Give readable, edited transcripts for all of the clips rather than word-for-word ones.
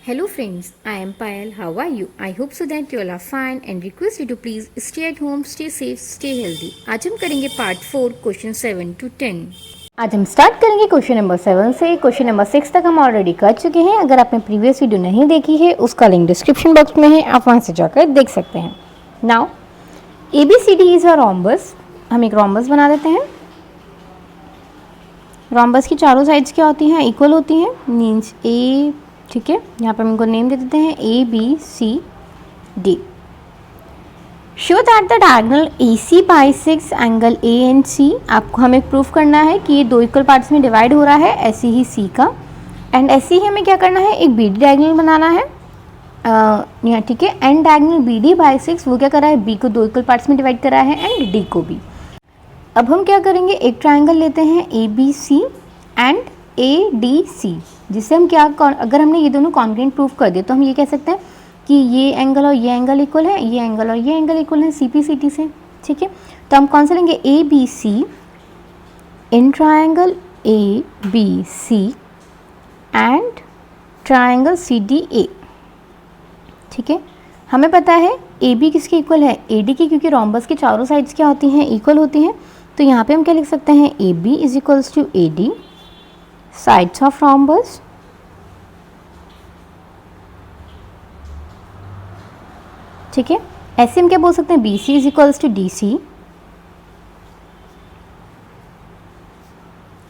Hello friends, I am Payal. How are you? I hope so that you all are fine and request you to please stay at home, stay safe, stay healthy. आज हम करेंगे part 4 question 7 to 10। आज हम start करेंगे question number 7 से। Question number 6 तक हम already कर चुके हैं। अगर आपने प्रीवियस वीडियो नहीं देखी है उसका लिंक डिस्क्रिप्शन बॉक्स में है, आप वहाँ से जाकर देख सकते हैं। Now ABCD is a rhombus. हम एक रोम्बस बना देते हैं। रोम्बस की चारों साइड्स क्या होती हैं? इक्वल होती हैं, मीन्स ए, ठीक है, यहाँ पर हम इनको नेम दे देते हैं ABCD। Show that the diagonal AC bisects angle ANC। आपको हमें प्रूफ करना है कि ये दो इक्वल पार्ट्स में डिवाइड हो रहा है, ऐसे ही C का। एंड ऐसे ही हमें क्या करना है, एक BD डायगोनल बनाना है यहाँ, ठीक है। एंड डायगोनल BD बाइसेक्ट्स वो क्या कर रहा है, B को दो इक्वल पार्ट्स में डिवाइड कर रहा है एंड D को भी। अब हम क्या करेंगे, एक ट्राइंगल लेते हैं ABC एंड ADC, जिससे हम क्या, अगर हमने ये दोनों कॉन्ग्रुएंट प्रूफ कर दिए तो हम ये कह सकते हैं कि ये एंगल और ये एंगल इक्वल है, ये एंगल और ये एंगल इक्वल है CPCT से, ठीक है। तो हम कौन सा लेंगे, ABC in triangle ABC and triangle CDA, ठीक है। हमें पता है AB किसके इक्वल है, AD की, क्योंकि रोम्बस की चारों साइड्स क्या होती हैं, इक्वल होती हैं। तो यहाँ पे हम क्या लिख सकते हैं, AB is equals to AD sides of rhombus ठीक है। ऐसे हम क्या बोल सकते हैं, BC is equals to DC,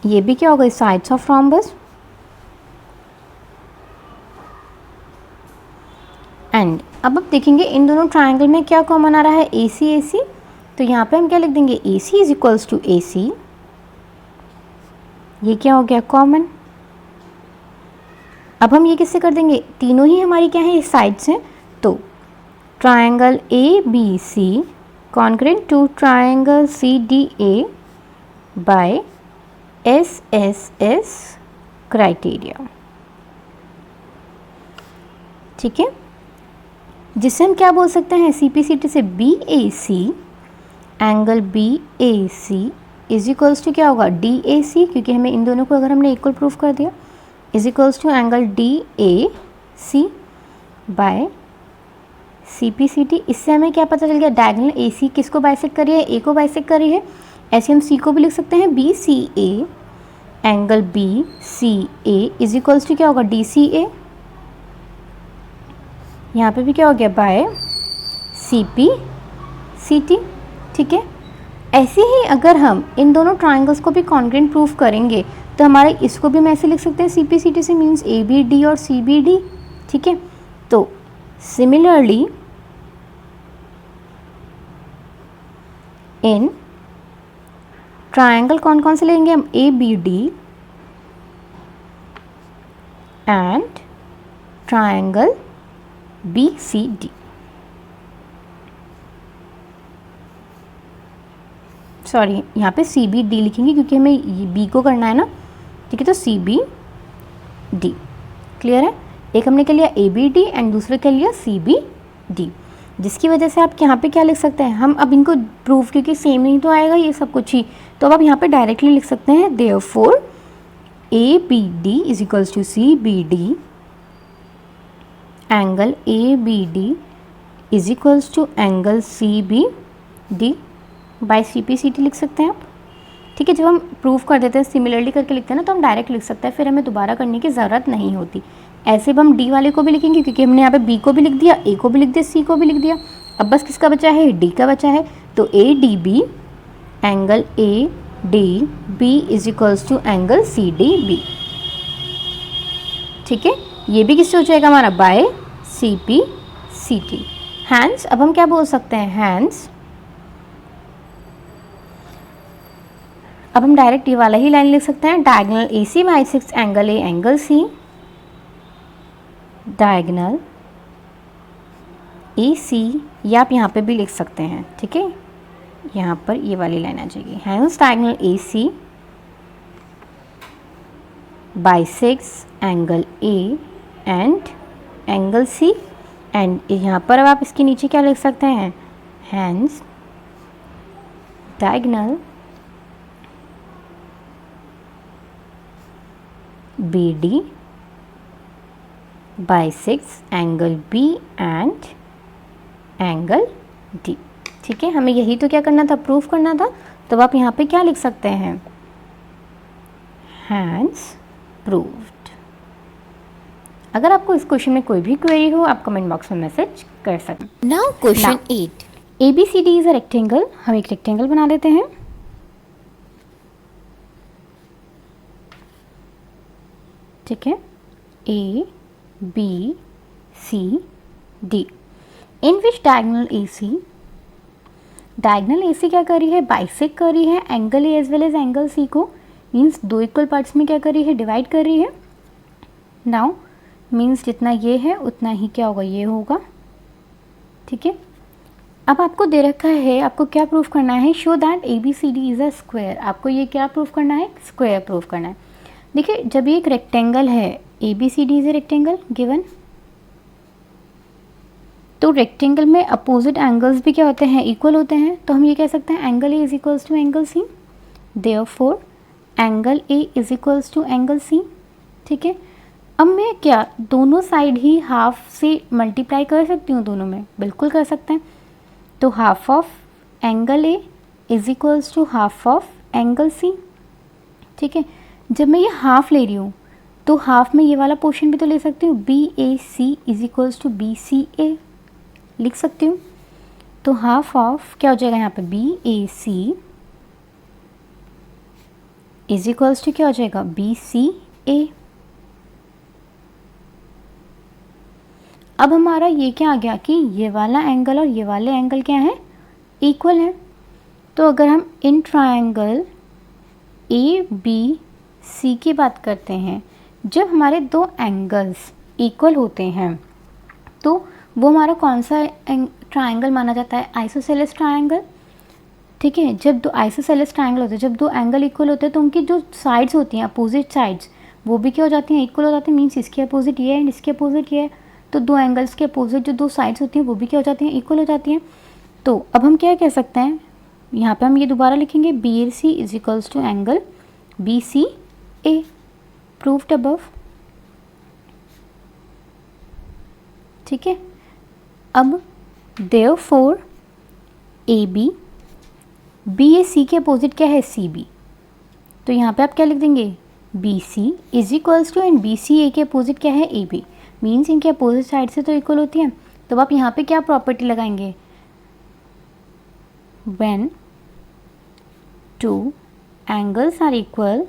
ये भी क्या होगा, साइड्स ऑफ रोम्बस। एंड अब आप देखेंगे इन दोनों ट्राइंगल में क्या कॉमन आ रहा है, AC। तो यहाँ पे हम क्या लिख देंगे, AC is equals to AC, ये क्या हो गया, कॉमन। अब हम ये किससे कर देंगे, तीनों ही हमारी क्या है, ये साइड्स हैं। तो triangle ABC congruent to triangle CDA by SSS criteria, ठीक है। जिससे हम क्या बोल सकते हैं, CPCT से BAC angle BAC is equals to क्या होगा, DAC, क्योंकि हमें इन दोनों को अगर हमने इक्वल प्रूफ कर दिया, is equals to angle DAC by CPCT। इससे हमें क्या पता चल गया, डायगोनल AC किसको बाइसेक्ट कर रही है, A को बाइसेक्ट कर रही है। ऐसे हम C को भी लिख सकते हैं, BCA angle BCA is equals to क्या होगा, DCA। यहाँ पे भी क्या हो गया, बाय CPCT, ठीक है। ऐसे ही अगर हम इन दोनों ट्राइंगल्स को भी कॉन्ग्रुएंट प्रूफ करेंगे तो हमारे इसको भी हम ऐसे लिख सकते हैं, CPCT से, मीन्स ABD और CBD, ठीक है। तो सिमिलरली इन ट्राइंगल कौन कौन से लेंगे हम, ABD and triangle BCD। Sorry, यहाँ पे CBD लिखेंगे क्योंकि हमें B को करना है ना, ठीक है। तो CBD क्लियर है। एक हमने कर लिया ABD एंड दूसरे कर लिया CBD, जिसकी वजह से आप यहाँ पे क्या लिख सकते हैं, हम अब इनको प्रूफ, क्योंकि सेम नहीं तो आएगा ये सब कुछ ही, तो अब आप यहाँ पे डायरेक्टली लिख सकते हैं, therefore ABD is equals to CBD angle ABD is equals to angle CBD by CPCT लिख सकते हैं आप, ठीक है। जब हम प्रूफ कर देते हैं, सिमिलरली करके लिखते हैं ना, तो हम डायरेक्ट लिख सकते हैं, फिर हमें दोबारा करने की ज़रूरत नहीं होती। ऐसे अब हम D वाले को भी लिखेंगे, क्योंकि हमने यहाँ पे B को भी लिख दिया, A को भी लिख दिया, C को भी लिख दिया। अब बस किसका बचा है, D का बचा है। तो ADB angle ADB is equals to angle CDB, ठीक है। ये भी किससे हो जाएगा हमारा, बाय CPCT। हैंस अब हम क्या बोल सकते हैं, हैंस अब हम डायरेक्ट ये वाला ही लाइन लिख सकते हैं, diagonal AC bisects angle A angle C, diagonal AC, ये आप यहाँ पे भी लिख सकते हैं, ठीक है। यहाँ पर ये वाली लाइन आ जाएगी, hence diagonal AC bisects angle A and angle C। And यहाँ पर अब आप इसके नीचे क्या लिख सकते हैं, hence diagonal BD bisects angle B and angle D. ठीक है, हमें यही तो क्या करना था, प्रूफ करना था। तो आप यहाँ पे क्या लिख सकते हैं, हैंस प्रूव्ड। अगर आपको इस क्वेश्चन में कोई भी क्वेरी हो आप कमेंट बॉक्स में मैसेज कर सकते हैं। Now question 8, ABCD is a rectangle. हम एक रेक्टेंगल बना लेते हैं। ठीक है, A B C D in which diagonal AC क्या कर रही है, बाइसेक्ट कर रही है angle A as well as angle C को। मीन्स दो इक्वल पार्ट्स में क्या कर रही है, डिवाइड कर रही है। नाउ मीन्स जितना ये है उतना ही क्या होगा, ये होगा। ठीक है, अब आपको दे रखा है, आपको क्या प्रूफ करना है, show that ABCD is a square. आपको ये क्या प्रूफ करना है, स्क्वायर प्रूफ करना है। देखिए, जब ये एक रेक्टेंगल है, ABCD is a rectangle given, तो रेक्टेंगल में अपोजिट एंगल्स भी क्या होते हैं, इक्वल होते हैं। तो हम ये कह सकते हैं angle A is equals to angle C, therefore angle A is equals to angle C। ठीक है, अब मैं क्या दोनों साइड ही हाफ से मल्टीप्लाई कर सकती हूँ, दोनों में बिल्कुल कर सकते हैं। तो half of angle A is equals to half of angle C। ठीक है, जब मैं ये हाफ ले रही हूँ तो हाफ में ये वाला पोर्शन भी तो ले सकती हूँ, BAC is equals to BCA लिख सकती हूँ। तो हाफ ऑफ क्या हो जाएगा यहाँ पे, BAC इज इक्वल्स टू क्या हो जाएगा, BCA। अब हमारा ये क्या आ गया कि ये वाला एंगल और ये वाले एंगल क्या है, इक्वल है। तो अगर हम इन ट्रायंगल ABC की बात करते हैं, जब हमारे दो एंगल्स इक्वल होते हैं तो वो हमारा कौन सा ट्रायंगल माना जाता है, आइसोसेलेस ट्रायंगल। ठीक है, जब दो आइसोसेलेस ट्रायंगल होते हैं, जब दो एंगल इक्वल होते हैं तो उनकी जो साइड्स होती हैं, अपोजिट साइड्स, वो भी क्या हो जाती हैं, इक्वल हो जाती हैं। मीन्स इसके अपोजिट ये है एंड इसके अपोजिट ये है, तो दो एंगल्स के अपोजिट जो दो साइड्स होती हैं वो भी क्या हो जाती हैं, इक्वल हो जाती हैं। तो अब हम क्या कह सकते हैं, यहाँ पे हम ये दोबारा लिखेंगे, BAC is equals to angle BCA, proved above. ठीक है, अब देयरफॉर BAC के अपोजिट क्या है, CB। तो यहाँ पे आप क्या लिख देंगे, BC is equals to and BCA के अपोजिट क्या है, AB। मीन्स इनके अपोजिट साइड से तो इक्वल होती है। तो आप यहाँ पे क्या प्रॉपर्टी लगाएंगे, when two angles are equal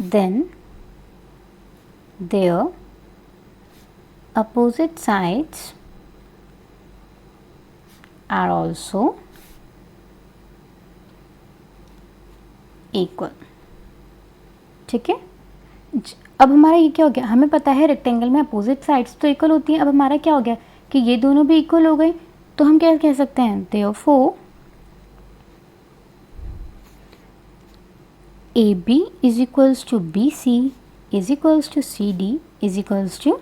then their opposite sides are also equal। ठीक है, अब हमारा ये क्या हो गया, हमें पता है रेक्टेंगल में अपोजिट साइड्स तो इक्वल होती हैं। अब हमारा क्या हो गया कि ये दोनों भी इक्वल हो गए, तो हम क्या कह सकते हैं, therefore AB is equals to BC is equals to CD is equals to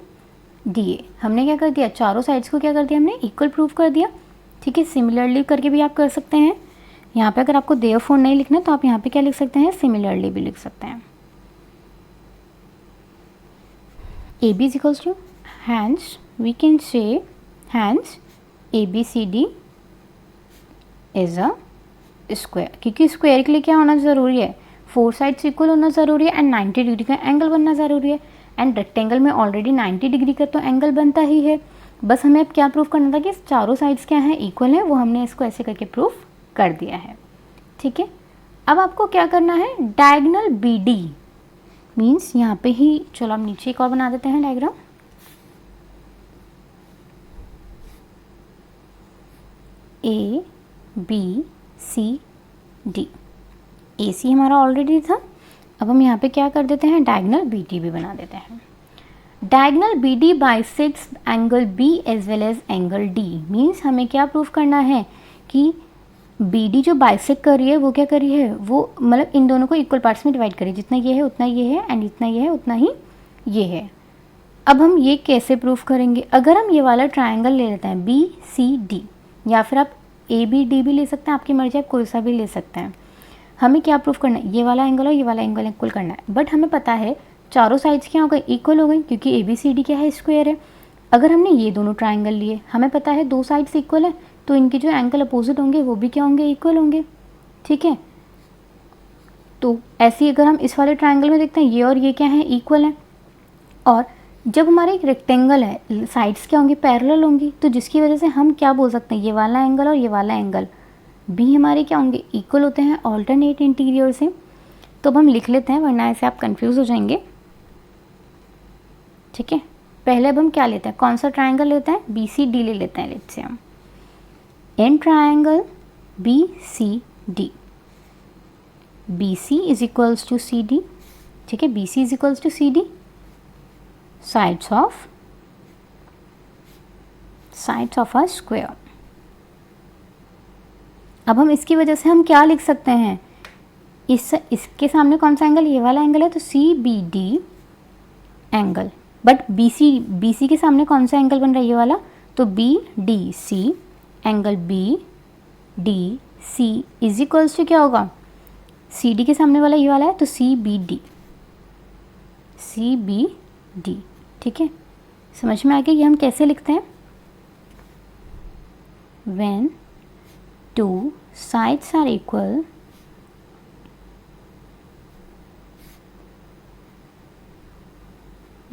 DA। हमने क्या कर दिया, चारों साइड्स को क्या कर दिया, हमने इक्वल प्रूफ कर दिया। ठीक है, सिमिलरली करके भी आप कर सकते हैं। यहाँ पे अगर आपको देयरफॉर नहीं लिखना तो आप यहाँ पे क्या लिख सकते हैं, सिमिलरली भी लिख सकते हैं। AB is equals to, hence we can say hence ABCD is a square। क्योंकि स्क्वायर के लिए क्या होना ज़रूरी है, फोर साइड्स इक्वल होना ज़रूरी है एंड 90 डिग्री का एंगल बनना ज़रूरी है। एंड रेक्टेंगल में ऑलरेडी 90 डिग्री का तो एंगल बनता ही है। बस हमें अब क्या प्रूफ करना था कि चारों साइड्स क्या हैं, इक्वल है। वो हमने इसको ऐसे करके प्रूफ कर दिया है। ठीक है, अब आपको क्या करना है, डायगोनल BD मीन्स यहाँ पे ही, चलो हम नीचे एक और बना देते हैं डायग्राम। ABCD, AC हमारा ऑलरेडी था। अब हम यहाँ पे क्या कर देते हैं, डायगोनल BD भी बना देते हैं। Diagonal BD bisects angle B as well as angle D। Means हमें क्या प्रूफ करना है कि BD जो बाइसेक्ट कर रही है वो क्या कर रही है, वो मतलब इन दोनों को इक्वल पार्ट्स में डिवाइड करिए, जितना ये है उतना ये है एंड इतना ये है उतना ही ये है। अब हम ये कैसे प्रूफ करेंगे, अगर हम ये वाला ट्रायंगल ले लेते हैं BCD, या फिर आप ABD भी ले सकते हैं, आपकी मर्जी, आप कोई सा भी ले सकते हैं। हमें क्या प्रूफ करना है, ये वाला एंगल और ये वाला एंगल इक्वल करना है। बट हमें पता है चारों साइड्स क्या हो गई, इक्वल हो गई, क्योंकि ए बी सी डी क्या है, स्क्वायर है। अगर हमने ये दोनों ट्राइंगल लिए, हमें पता है दो साइड्स इक्वल है, तो इनके जो एंगल अपोजिट होंगे वो भी क्या होंगे, इक्वल होंगे। ठीक है, तो ऐसे ही अगर हम इस वाले ट्राइंगल में देखते हैं, ये और ये क्या है, इक्वल है। और जब हमारा एक रेक्टेंगल है, साइड्स क्या होंगी, पैरेलल होंगी, तो जिसकी वजह से हम क्या बोल सकते हैं, ये वाला एंगल और ये वाला एंगल भी हमारे क्या होंगे, इक्वल होते हैं ऑल्टरनेट इंटीरियर से। तो अब हम लिख लेते हैं, वरना ऐसे आप कंफ्यूज हो जाएंगे। ठीक है, पहले अब हम क्या लेते हैं, कौन सा ट्राइंगल लेते हैं, बी सी डी ले लेते हैं। लेट्स से हम in triangle B C D, B C is equals to C D. ठीक है, B C is equals to C D, sides of a square. अब हम इसकी वजह से हम क्या लिख सकते हैं, इसके सामने कौन सा एंगल, ये वाला एंगल है, तो C B D angle. But B C के सामने कौन सा एंगल बन रहा है, ये वाला, तो B D C angle B D C is equals to क्या होगा, सी डी के सामने वाला ये वाला है, तो सी बी डी। ठीक है, समझ में आ गया ये हम कैसे लिखते हैं, when two sides are equal,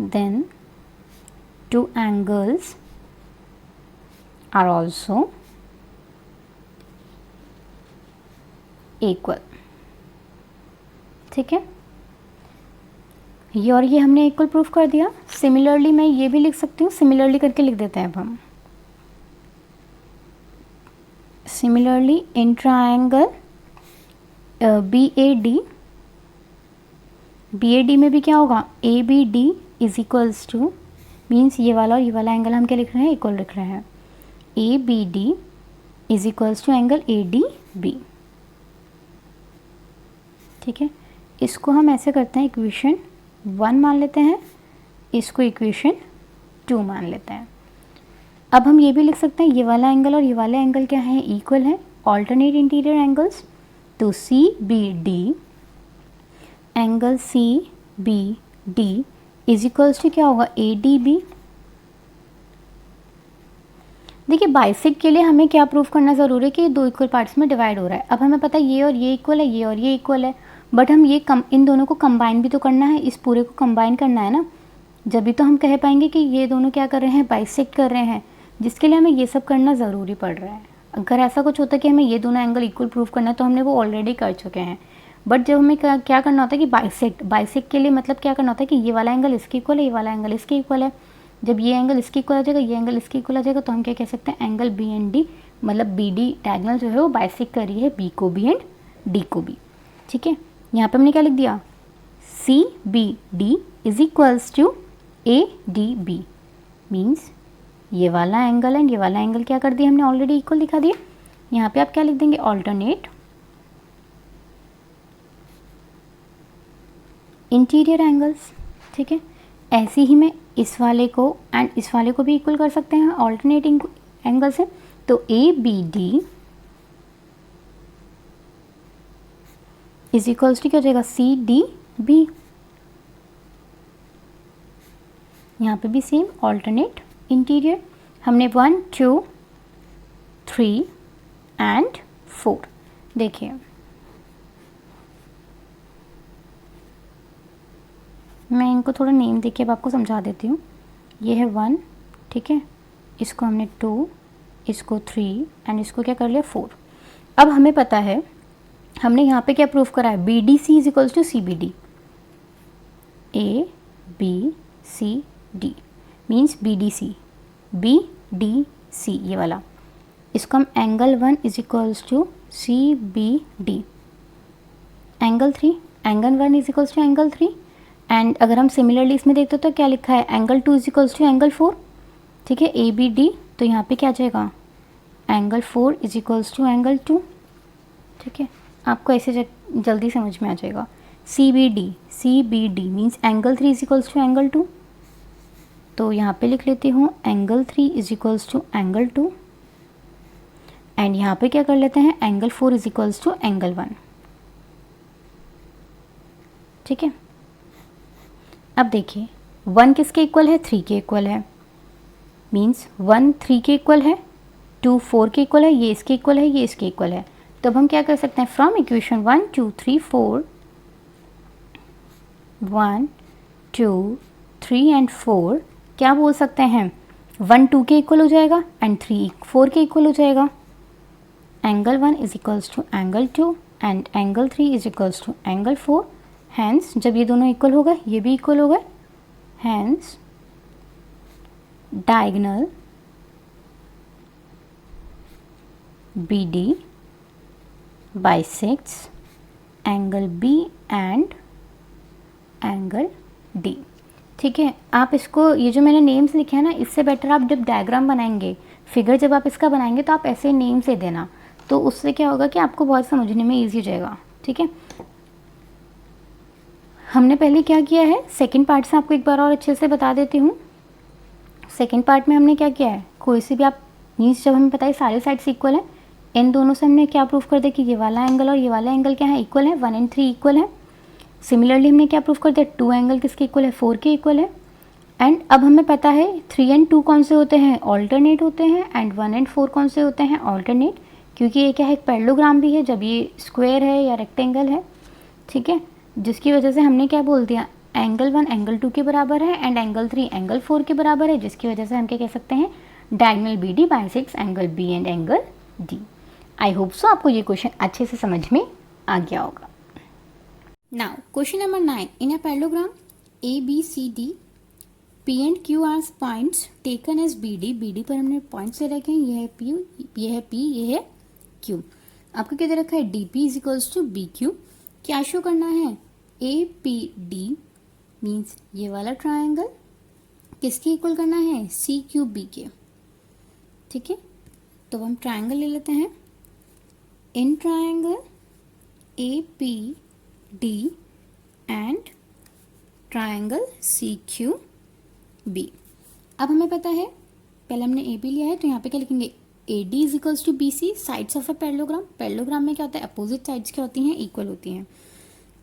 then two angles are also equal। ठीक है, ये और ये हमने इक्वल प्रूफ कर दिया। सिमिलरली मैं ये भी लिख सकती हूँ, सिमिलरली करके लिख देते हैं अब हम। Similarly in triangle B A D में भी क्या होगा, A B D is equals to, means ये वाला और ये वाला एंगल हम क्या लिख रहे हैं, इक्वल लिख रहे हैं। A B D is equals to angle A D B. ठीक है, इसको हम ऐसे करते हैं, इक्वेशन 1 मान लेते हैं, इसको इक्वेशन 2 मान लेते हैं। अब हम ये भी लिख सकते हैं, ये वाला एंगल और ये वाला एंगल क्या है, इक्वल है, ऑल्टरनेट इंटीरियर एंगल्स। तो C B D angle C B D is equals to क्या होगा, ए डी बी। देखिए बाइसेक्ट के लिए हमें क्या प्रूफ करना ज़रूरी है कि ये दो इक्वल पार्ट्स में डिवाइड हो रहा है। अब हमें पता है ये और ये इक्वल है, ये और ये इक्वल है, बट हम ये इन दोनों को कंबाइन भी तो करना है, इस पूरे को कंबाइन करना है ना, जब भी तो हम कह पाएंगे कि ये दोनों क्या कर रहे हैं, बाइसेक्ट कर रहे हैं, जिसके लिए हमें ये सब करना ज़रूरी पड़ रहा है। अगर ऐसा कुछ होता है कि हमें ये दोनों एंगल इक्वल प्रूफ करना है, तो हमने वो ऑलरेडी कर चुके हैं। बट जब हमें क्या करना होता है कि बाइसेक्ट के लिए मतलब क्या करना होता है कि ये वाला एंगल इसके इक्वल है, ये वाला एंगल इसके इक्वल है। जब ये एंगल इसके इक्वल आ जाएगा, ये एंगल इसके इक्वल आ जाएगा, तो हम क्या कह सकते हैं, एंगल बी एंड डी, मतलब बी डी डायगोनल जो है वो बाइसेक्ट कर रही है बी को बी एंड डी को बी। ठीक है, यहाँ पे हमने क्या लिख दिया, C B D is equals to A D B, means ये वाला एंगल एंड ये वाला एंगल क्या कर दिया हमने, ऑलरेडी इक्वल दिखा दिया। यहाँ पे आप क्या लिख देंगे, ऑल्टरनेट इंटीरियर एंगल्स। ठीक है, ऐसे ही मैं इस वाले को एंड इस वाले को भी इक्वल कर सकते हैं ऑल्टरनेटिंग एंगल से। तो A B D is equals to क्या हो जाएगा, सी डी बी। यहाँ पे भी सेम ऑल्टरनेट इंटीरियर। हमने 1 2 3 एंड 4 देखिए, मैं इनको थोड़ा नेम देके अब आपको समझा देती हूँ। ये है 1, ठीक है, इसको हमने 2, इसको 3 एंड इसको क्या कर लिया 4। अब हमें पता है, हमने यहाँ पे क्या प्रूफ करा है, B D C is equals to C B D. A B C D means B D C ये वाला, इसको हम angle 1 is equals to C B D, angle 1 is equals to angle 3। And अगर हम similarly इसमें देखते तो क्या लिखा है, angle 2 is equals to angle 4। ठीक है, ए बी डी, तो यहाँ पे क्या आ जाएगा, angle 4 is equals to angle 2। ठीक है, आपको ऐसे जल्दी समझ में आ जाएगा। C B D means angle 3 is equals to angle 2, तो यहाँ पे लिख लेती हूँ angle 3 is equals to angle 2 and यहाँ पे क्या कर लेते हैं, angle 4 is equals to angle 1। ठीक है। अब देखिए 1 किसके इक्वल है, 3 के इक्वल है, मीन्स 1 3 के इक्वल है, 2 4 के इक्वल है, ये इसके इक्वल है, ये इसके इक्वल है। तो अब हम क्या कर सकते हैं, फ्रॉम इक्वेशन 1 2 3 4 1 2 3 एंड 4 क्या बोल सकते हैं, 1 2 के इक्वल हो जाएगा एंड 3 4 के इक्वल हो जाएगा। Angle 1 is equals to angle 2 and angle 3 is equals to angle 4। Hence जब ये दोनों इक्वल हो गए, ये भी इक्वल हो गए, hence diagonal BD bisects angle B and angle D। ठीक है, आप इसको, ये जो मैंने नेम्स लिखे हैं ना, इससे बेटर आप जब डायग्राम बनाएंगे, फिगर जब आप इसका बनाएंगे तो आप ऐसे नेम से देना, तो उससे क्या होगा कि आपको बहुत समझने में ईजी हो जाएगा। ठीक है, हमने पहले क्या किया है, सेकंड पार्ट से आपको एक बार और अच्छे से बता देती हूँ। सेकंड पार्ट में हमने क्या किया है, कोई सी भी आप मीन्स जब हमें पता है सारे साइड्स इक्वल है, इन दोनों से हमने क्या प्रूफ कर दिया कि ये वाला एंगल और ये वाला एंगल क्या है, इक्वल है, 1 एंड 3 इक्वल है। सिमिलरली हमने क्या प्रूफ कर दिया, 2 एंगल किसके इक्वल है, 4 के इक्वल है। एंड अब हमें पता है 3 एंड 2 कौन से होते हैं, ऑल्टरनेट होते हैं, एंड 1 एंड 4 कौन से होते हैं, ऑल्टरनेट, क्योंकि ये क्या है, एक पैरेललोग्राम भी है जब ये स्क्वायर है या रेक्टेंगल है। ठीक है, जिसकी वजह से हमने क्या बोल दिया, एंगल 1 एंगल 2 के बराबर है एंड एंगल 3 एंगल 4 के बराबर है, जिसकी वजह से हम क्या कह सकते हैं, diagonal BD bisects angle B and angle D। I hope so आपको ये क्वेश्चन अच्छे से समझ में आ गया होगा। Now question number 9, in a parallelogram ABCD P and Q are points taken as BD पर हमने पॉइंट्स ले रखे हैं, ये है P, ये है P, ये है Q। आपको क्या दे रखा है, DP is equals to BQ। क्या शो करना है, APD मीन्स ये वाला ट्राइंगल किसके इक्वल करना है, CQB के। ठीक है, तो हम ट्राइंगल ले लेते हैं, in triangle APD and triangle CQB। अब हमें पता है, पहले हमने AB लिया है तो यहाँ पे क्या लिखेंगे, AD is equals to BC, sides of a parallelogram. Parallelogram में क्या होता है, अपोजिट साइड्स क्या होती हैं, इक्वल होती हैं।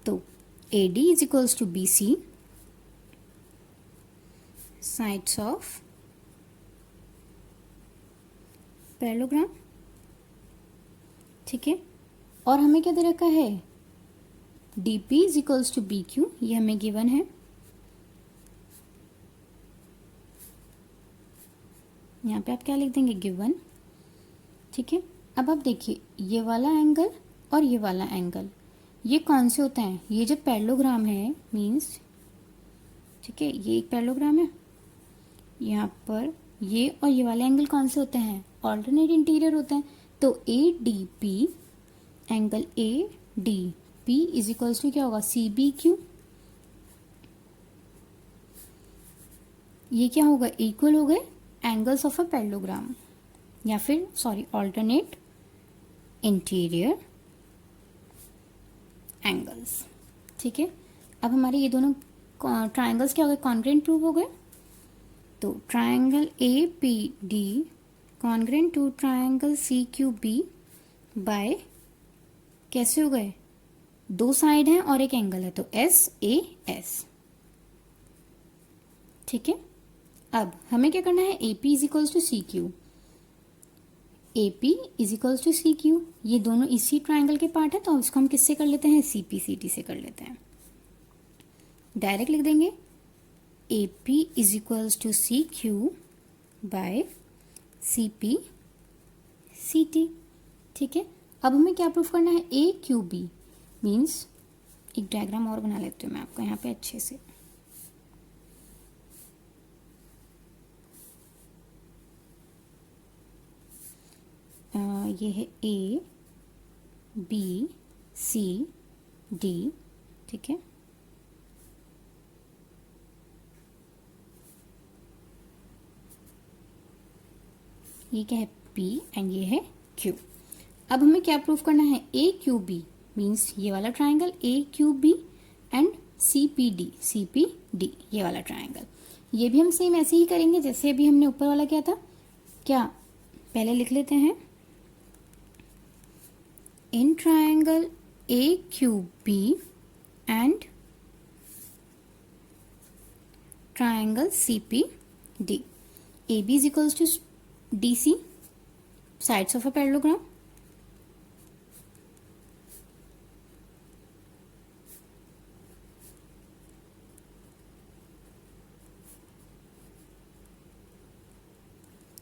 तो AD is equals to BC, sides of parallelogram. ठीक है, और हमें क्या दे रखा है, DP is equals to BQ, ये हमें गिवन है। यहाँ पे आप क्या लिख देंगे, गिवन। ठीक है, अब आप देखिए ये वाला एंगल और ये वाला एंगल, ये कौन से होते हैं, ये जो पैरेललोग्राम है मीन्स, ठीक है, ये एक पैरेललोग्राम है, यहाँ पर ये और ये वाले एंगल कौन से होते हैं, ऑल्टरनेट इंटीरियर होते हैं। तो ADP angle ADP is equals to क्या होगा, CBQ। ये क्या होगा, इक्वल हो गए एंगल्स ऑफ अ पैरेललोग्राम, या फिर सॉरी ऑल्टरनेट इंटीरियर एंगल्स। ठीक है, अब हमारे ये दोनों ट्राइंगल्स क्या हो गए, कॉन्ग्रुएंट प्रूव हो गए। तो triangle APD congruent to triangle CQB by, कैसे हो गए, दो साइड हैं और एक एंगल है, तो SAS। ठीक है, अब हमें क्या करना है, AP is equals to CQ, AP is equals to CQ, ये दोनों इसी ट्राइंगल के पार्ट है, तो इसको हम किससे कर लेते हैं, CPCT से कर लेते हैं। डायरेक्ट लिख देंगे AP is equals to CQ by CPCT। ठीक है, अब हमें क्या प्रूफ करना है, AQB मीन्स, एक डायग्राम और बना लेती हूँ मैं आपको यहाँ पे अच्छे से। ये है A B C D। ठीक है, ये क्या है, P एंड ये है Q। अब हमें क्या प्रूफ करना है, AQB मीन्स ये वाला ट्राइंगल AQB एंड CPD ये वाला ट्राइंगल। ये भी हम सेम ऐसे ही करेंगे जैसे अभी हमने ऊपर वाला किया था। क्या, पहले लिख लेते हैं, in triangle AQB and triangle CPD. AB is equals to DC, sides of a parallelogram.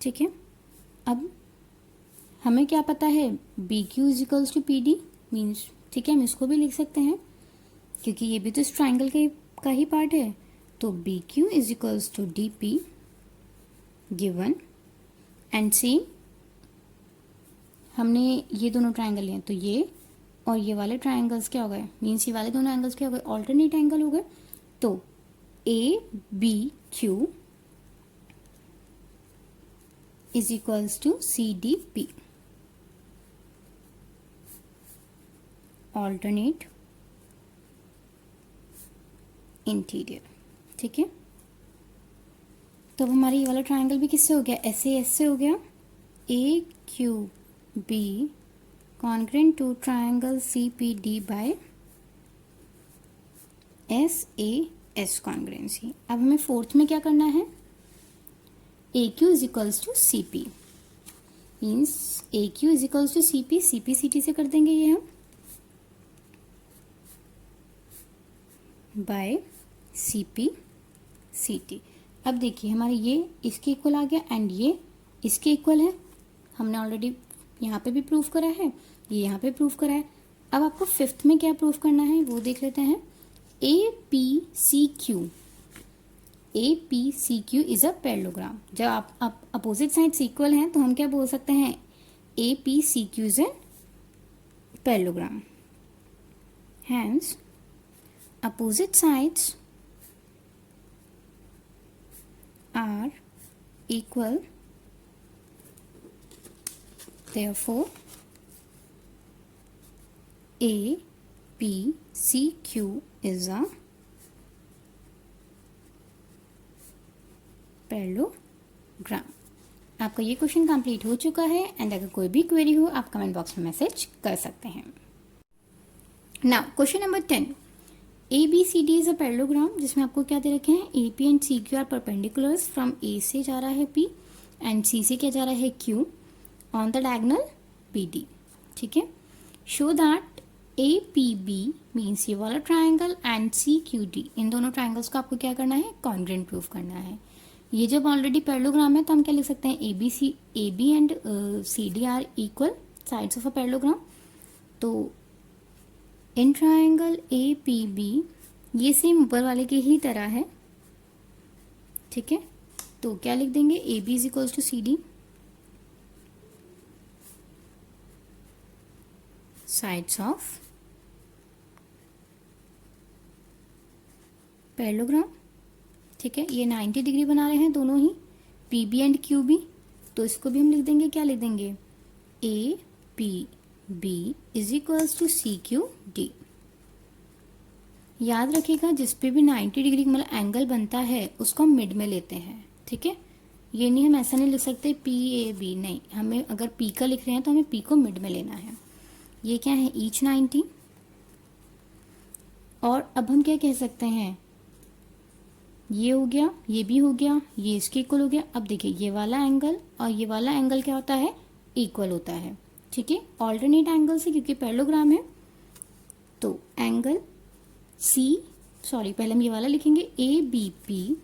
ठीक है, अब हमें क्या पता है, BQ is equals to PD means, ठीक है, हम इसको भी लिख सकते हैं क्योंकि ये भी तो इस ट्राइंगल का ही पार्ट है. तो BQ is equals to DP given and C, हमने ये दोनों ट्राइंगल लिए तो ये और ये वाले ट्राइंगल्स क्या हो गए, मीन्स ये वाले दोनों एंगल्स क्या हो गए, ऑल्टरनेट एंगल हो गए. तो ABQ is equals to CDP, alternate interior. ठीक है, तो हमारा ये वाला ट्राइंगल भी किससे हो गया, SAS से हो गया. AQB congruent to triangle CPD by SAS congruency. अब हमें फोर्थ में क्या करना है, AQ is equals to CP means AQ is equals to CP, CPCT से कर देंगे ये हम बाय CPCT. अब देखिए हमारे ये इसके इक्वल आ गया एंड ये इसके इक्वल है. हमने ऑलरेडी यहाँ पे भी प्रूफ करा है, ये यहाँ पे प्रूफ करा है. अब आपको फिफ्थ में क्या प्रूफ करना है वो देख लेते हैं. APCQ is a parallelogram. जब आप अपोजिट साइड्स इक्वल हैं तो हम क्या बोल सकते हैं, APCQ is a parallelogram. Hence opposite sides are equal, therefore APCQ is a parallelogram. आपका ये क्वेश्चन कंप्लीट हो चुका है एंड अगर कोई भी क्वेरी हो आप कमेंट बॉक्स में मैसेज कर सकते हैं. Now question number 10. ABCD is a parallelogram जिसमें आपको क्या दे रखे हैं, AP and CQ are perpendiculars. From A से जा रहा है P एंड C से क्या जा रहा है Q on the diagonal PD. ठीक है, शो दैट APB मीन्स ये वाला ट्राइंगल एंड CQD, इन दोनों ट्राइंगल्स को आपको क्या करना है, कॉन्ग्रेंट प्रूफ करना है. ये जब ऑलरेडी पैरेललोग्राम है तो हम क्या लिख सकते हैं, AB and CD are equal sides of a parallelogram. तो इन ट्राइंगल APB ये सेम ऊपर वाले के ही तरह है. ठीक है, तो क्या लिख देंगे, AB is equals to CD sides of parallelogram. ठीक है, ये 90 डिग्री बना रहे हैं दोनों ही, PB एंड QB. तो इसको भी हम लिख देंगे, क्या लिख देंगे, APB is equals to CQD. याद रखिएगा जिस पे भी 90 डिग्री मतलब एंगल बनता है उसको हम मिड में लेते हैं. ठीक है, ये नहीं हम ऐसा नहीं लिख सकते PAB, नहीं, हमें अगर P का लिख रहे हैं तो हमें P को मिड में लेना है. ये क्या है, ईच 90. और अब हम क्या कह सकते हैं, ये हो गया, ये भी हो गया, ये इसके इक्वल हो गया. अब देखिए ये वाला एंगल और ये वाला एंगल क्या होता है, इक्वल होता है. ठीक है, ऑल्टरनेट एंगल से क्योंकि पैरेललोग्राम है. तो एंगल पहले हम ये वाला लिखेंगे, ABP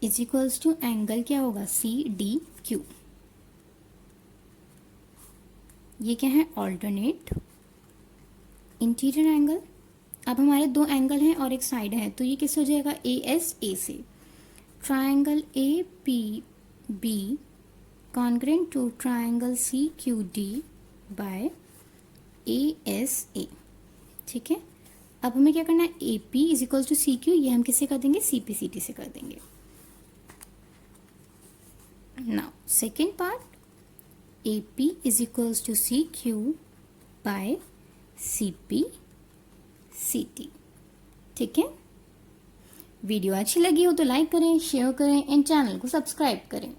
is equals to angle क्या होगा, CDQ. ये क्या है, ऑल्टरनेट इंटीरियर एंगल. अब हमारे दो एंगल हैं और एक साइड है तो ये किससे हो जाएगा, ASA से. Triangle APB congruent to triangle CQD by ASA. ठीक है, अब हमें क्या करना है, AP is equal to CQ, ये हम किससे कर देंगे, CPCT से कर देंगे. Now second part, AP is equals to CQ by CPCT. ठीक है, वीडियो अच्छी लगी हो तो लाइक करें, शेयर करें एंड चैनल को सब्सक्राइब करें.